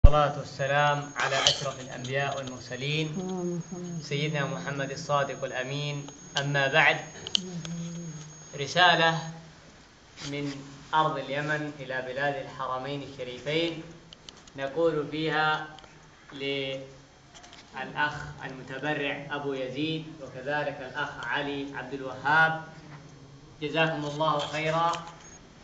والصلاة والسلام على أشرف الأنبياء والمرسلين سيدنا محمد الصادق الأمين. أما بعد، رسالة من أرض اليمن إلى بلاد الحرمين الشريفين نقول فيها للأخ المتبرع أبو يزيد وكذلك الأخ علي عبد الوهاب: جزاكم الله خيرا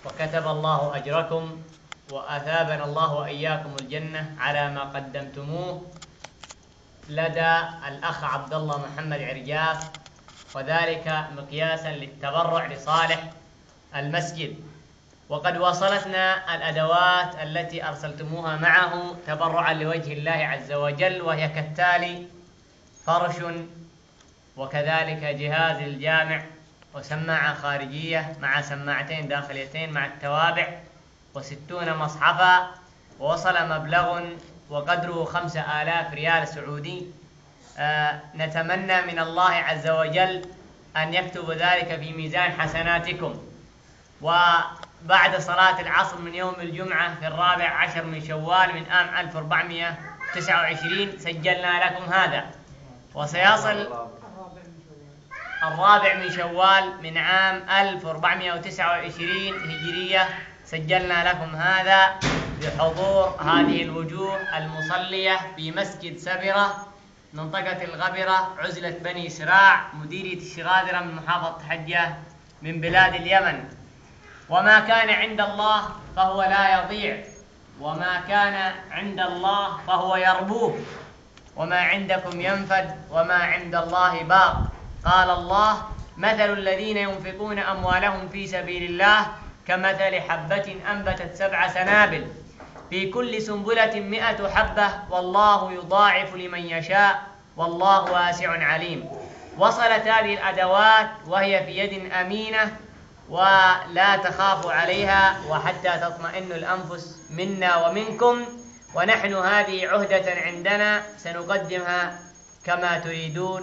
وكتب الله أجركم وأثابنا الله وإياكم الجنة على ما قدمتموه لدى الأخ عبد الله محمد عرجاف، وذلك مقياسا للتبرع لصالح المسجد. وقد وصلتنا الأدوات التي أرسلتموها معه تبرعا لوجه الله عز وجل، وهي كالتالي: فرش، وكذلك جهاز الجامع، وسماعة خارجية مع سماعتين داخليتين مع التوابع، و60 مصحفا. ووصل مبلغ وقدره 5000 ريال سعودي. نتمنى من الله عز وجل أن يكتب ذلك في ميزان حسناتكم. وبعد صلاة العصر من يوم الجمعة في 14 من شوال من عام 1429 سجلنا لكم هذا، وسيصل 4 من شوال من عام 1429 هجرية سجلنا لكم هذا بحضور هذه الوجوه المصلية في مسجد سبرة منطقة الغبرة عزلة بني سراع مديرية الشغادرة من محافظة حجة من بلاد اليمن. وما كان عند الله فهو لا يضيع، وما كان عند الله فهو يربوه، وما عندكم ينفد وما عند الله باق. قال الله: مثل الذين ينفقون أموالهم في سبيل الله كمثل حبة أنبتت 7 سنابل في كل سنبلة 100 حبة والله يضاعف لمن يشاء والله واسع عليم. وصلت هذه الأدوات وهي في يد أمينة ولا تخاف عليها، وحتى تطمئن الأنفس منا ومنكم. ونحن هذه عهدة عندنا سنقدمها كما تريدون،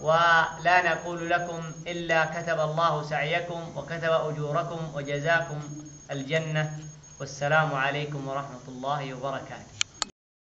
ولا نقول لكم إلا كتب الله سعيكم وكتب أجوركم وجزاكم الجنة. والسلام عليكم ورحمة الله وبركاته.